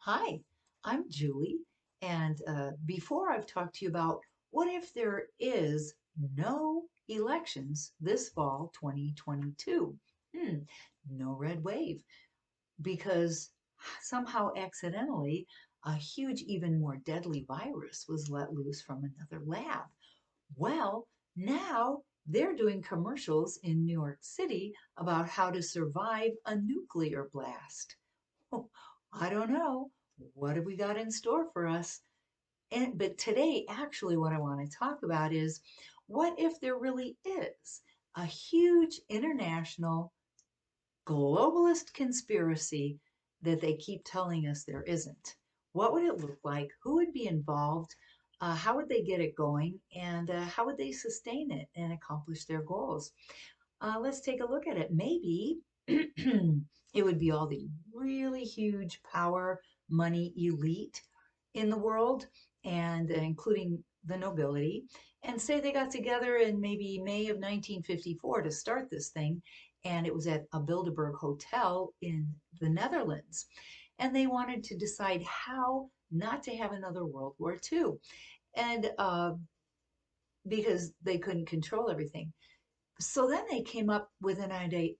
Hi, I'm Julie, and before I've talked to you about what if there is no elections this fall 2022? Hmm, no red wave, because somehow accidentally a huge, even more deadly virus was let loose from another lab. Well, now they're doing commercials in New York City about how to survive a nuclear blast. Oh, I don't know. What have we got in store for us? But today, actually, what I want to talk about is what if there really is a huge international globalist conspiracy that they keep telling us there isn't? What would it look like? Who would be involved? How would they get it going? And how would they sustain it and accomplish their goals? Let's take a look at it. Maybe it would be all the really huge power, money elite in the world, and including the nobility, and say they got together in maybe May of 1954 to start this thing, and it was at a Bilderberg hotel in the Netherlands, and they wanted to decide how not to have another World War II, and because they couldn't control everything. So then they came up with an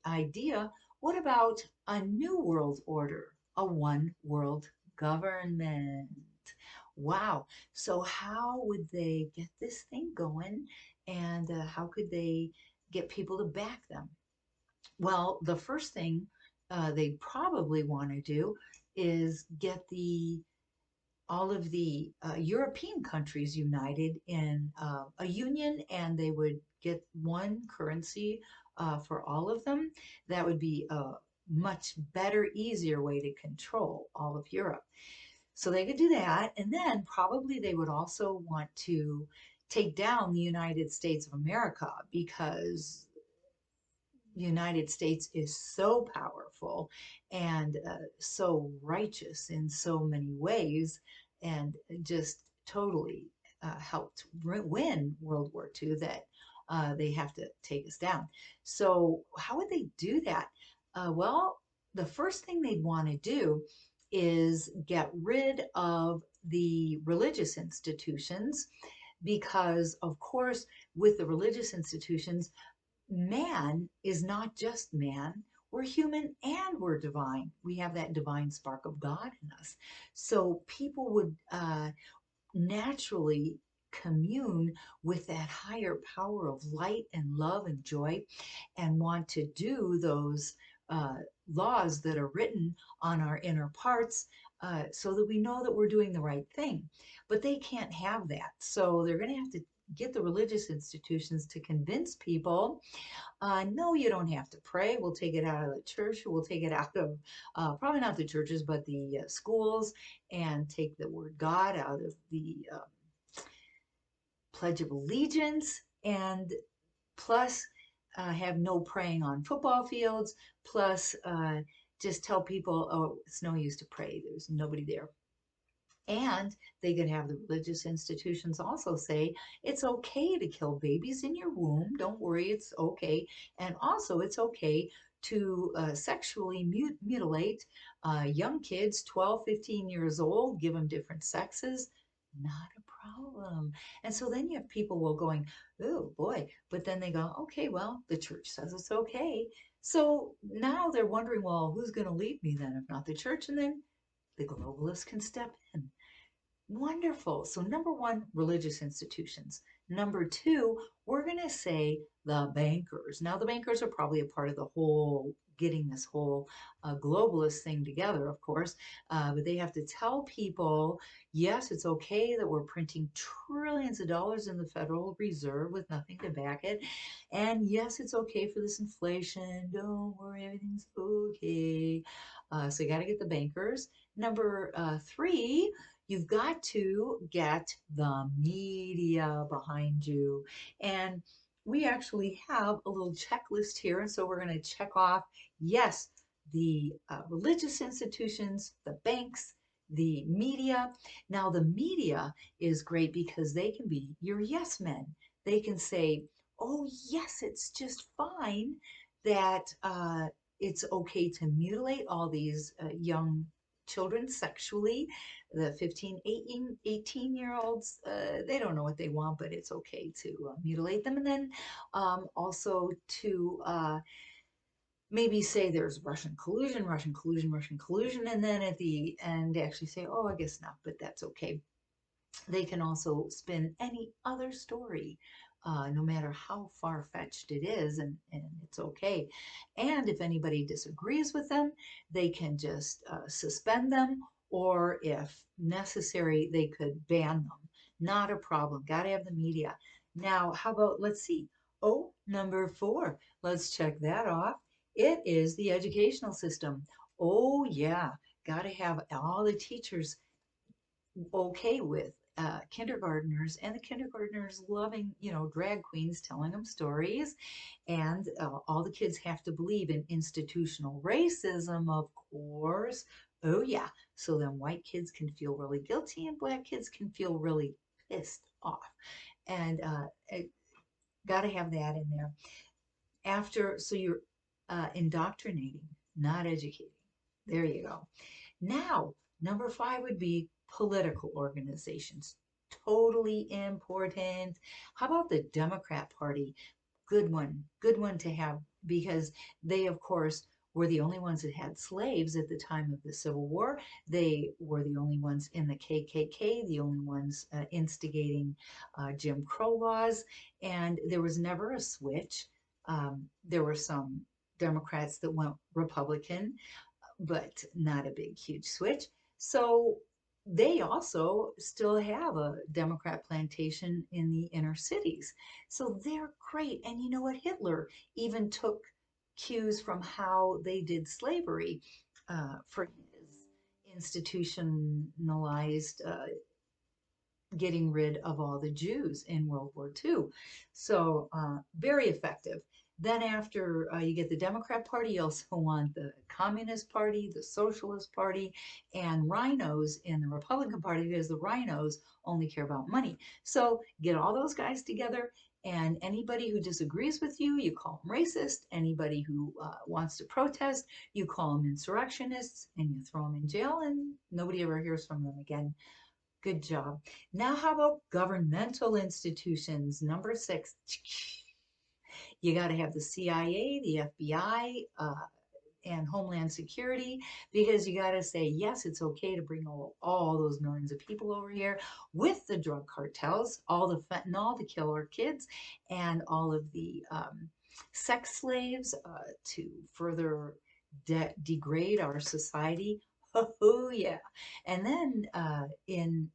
idea. What about a new world order, a one world government? Wow. So, how would they get this thing going and how could they get people to back them? Well, the first thing they probably want to do is get the all of the European countries united in a union, and they would get one currency for all of them. That would be a much better, easier way to control all of Europe. So they could do that. And then probably they would also want to take down the United States of America because the United States is so powerful and so righteous in so many ways, and just totally helped win World War II that they have to take us down. So, how would they do that? Well, the first thing they'd want to do is get rid of the religious institutions because, of course, with the religious institutions, man is not just man. We're human and we're divine. We have that divine spark of God in us. So people would naturally commune with that higher power of light and love and joy and want to do those uh, laws that are written on our inner parts so that we know that we're doing the right thing. But they can't have that. So they're going to have to get the religious institutions to convince people no, you don't have to pray. We'll take it out of the church. We'll take it out of probably not the churches, but the schools, and take the word God out of the Pledge of Allegiance, and plus have no praying on football fields, plus just tell people, oh, it's no use to pray. There's nobody there. And they could have the religious institutions also say it's okay to kill babies in your womb. Don't worry, it's okay. And also, it's okay to sexually mutilate young kids, 12, 15 years old, give them different sexes. Not a problem. And so then you have people will going, oh boy, but then they go, okay, well, the church says it's okay. So now they're wondering, well, who's going to lead me then if not the church? And then the globalists can step in. Wonderful. So, number one, religious institutions. Number two, we're going to say the bankers. Now, the bankers are probably a part of the whole getting this whole globalist thing together, of course, but they have to tell people yes, it's okay that we're printing trillions of dollars in the Federal Reserve with nothing to back it. And yes, it's okay for this inflation. Don't worry, everything's okay. So, you got to get the bankers. Number three, you've got to get the media behind you. And we actually have a little checklist here. And so we're going to check off yes, the religious institutions, the banks, the media. Now, the media is great because they can be your yes men. They can say, oh, yes, it's just fine that it's okay to mutilate all these young children sexually. The 15, 18 year olds, they don't know what they want, but it's okay to mutilate them. And then also to maybe say there's Russian collusion, Russian collusion, Russian collusion, and then at the end actually say, oh, I guess not, but that's okay. They can also spin any other story, no matter how far fetched it is, and it's okay. And if anybody disagrees with them, they can just suspend them, or if necessary, they could ban them. Not a problem. Got to have the media. Now, how about, let's see. Oh, number 4. Let's check that off. It is the educational system. Oh, yeah. Got to have all the teachers okay with kindergartners, and the kindergartners loving, drag queens telling them stories, and all the kids have to believe in institutional racism, of course. Oh yeah, so then white kids can feel really guilty and black kids can feel really pissed off, and got to have that in there. After, so you're indoctrinating, not educating. There you go. Now, number 5 would be political organizations. Totally important. How about the Democrat Party? Good one to have, because they, of course, were the only ones that had slaves at the time of the Civil War. They were the only ones in the KKK, the only ones instigating Jim Crow laws, and there was never a switch. There were some Democrats that went Republican, but not a big, huge switch. So they also still have a Democrat plantation in the inner cities. So they're great. And you know what? Hitler even took cues from how they did slavery for his institutionalized getting rid of all the Jews in World War II. So very effective. Then after you get the Democrat Party, you also want the Communist Party, the Socialist Party, and rhinos in the Republican Party, because the rhinos only care about money. So get all those guys together, and anybody who disagrees with you, you call them racist. Anybody who wants to protest, you call them insurrectionists, and you throw them in jail, and nobody ever hears from them again. Good job. Now, how about governmental institutions? Number 6. You got to have the CIA, the FBI, and Homeland Security, because you got to say, yes, it's okay to bring all those millions of people over here with the drug cartels, all the fentanyl to kill our kids, and all of the sex slaves to further degrade our society. Oh, yeah. And then in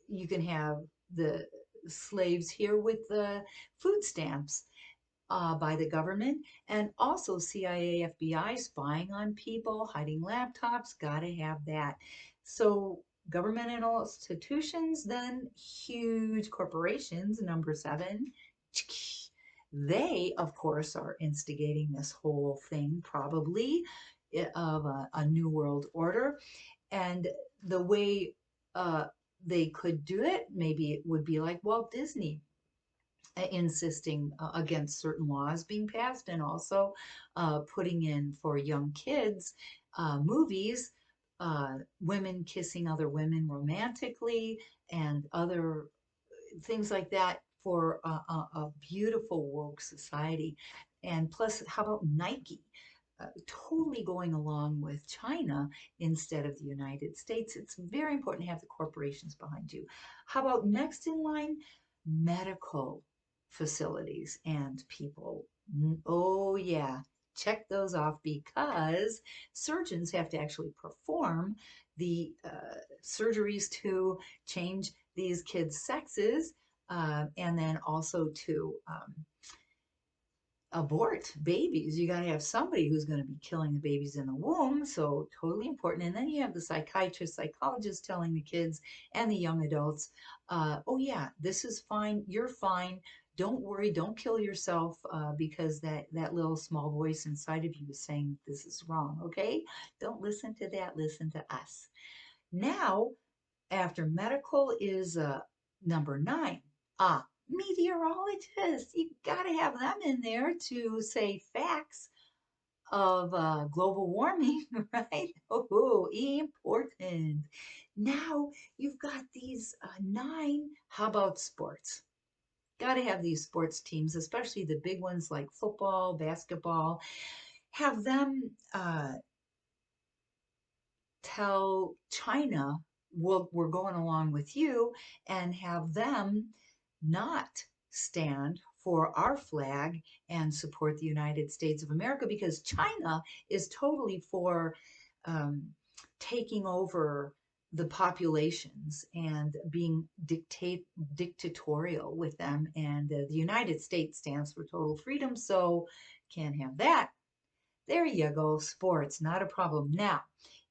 you can have the slaves here with the food stamps by the government, and also CIA, FBI spying on people, hiding laptops, got to have that. So, governmental institutions, then huge corporations, number 7. They, of course, are instigating this whole thing, probably, of a new world order. And the way they could do it, maybe it would be like Walt Disney insisting against certain laws being passed, and also putting in for young kids movies, women kissing other women romantically, and other things like that, for a beautiful woke society. And plus, how about Nike? Totally going along with China instead of the United States. It's very important to have the corporations behind you. How about next in line? Medical facilities and people. Oh, yeah. Check those off, because surgeons have to actually perform the surgeries to change these kids' sexes, and then also to abort babies. You got to have somebody who's going to be killing the babies in the womb. So, totally important. And then you have the psychiatrist, psychologist telling the kids and the young adults, oh, yeah, this is fine. You're fine. Don't worry. Don't kill yourself, because that little small voice inside of you is saying this is wrong. Okay. Don't listen to that. Listen to us. Now, after medical is number 9. Meteorologists. You got to have them in there to say facts of global warming, right? Oh, important. happened? Now you've got these nine. How about sports? Got to have these sports teams, especially the big ones like football, basketball. Have them tell China, we're going along with you, and have them not stand for our flag and support the United States of America, because China is totally for um, taking over the populations and being dictatorial with them. And the United States stands for total freedom, so can't have that. There you go, sports, not a problem. Now,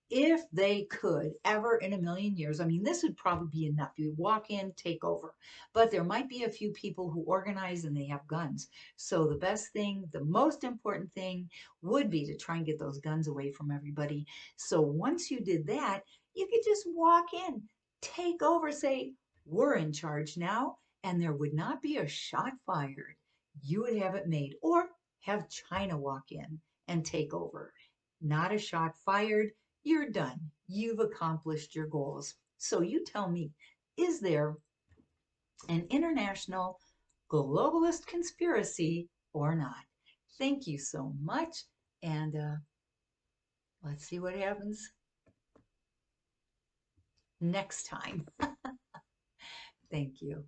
if they could ever in a million years, I mean, this would probably be enough. You walk in, take over. But there might be a few people who organize and they have guns. So the best thing, the most important thing would be to try and get those guns away from everybody. So once you did that, you could just walk in, take over, say, we're in charge now, and there would not be a shot fired. You would have it made. Or have China walk in and take over. Not a shot fired, you're done. You've accomplished your goals. So you tell me, is there an international globalist conspiracy or not? Thank you so much. And let's see what happens next time. Thank you.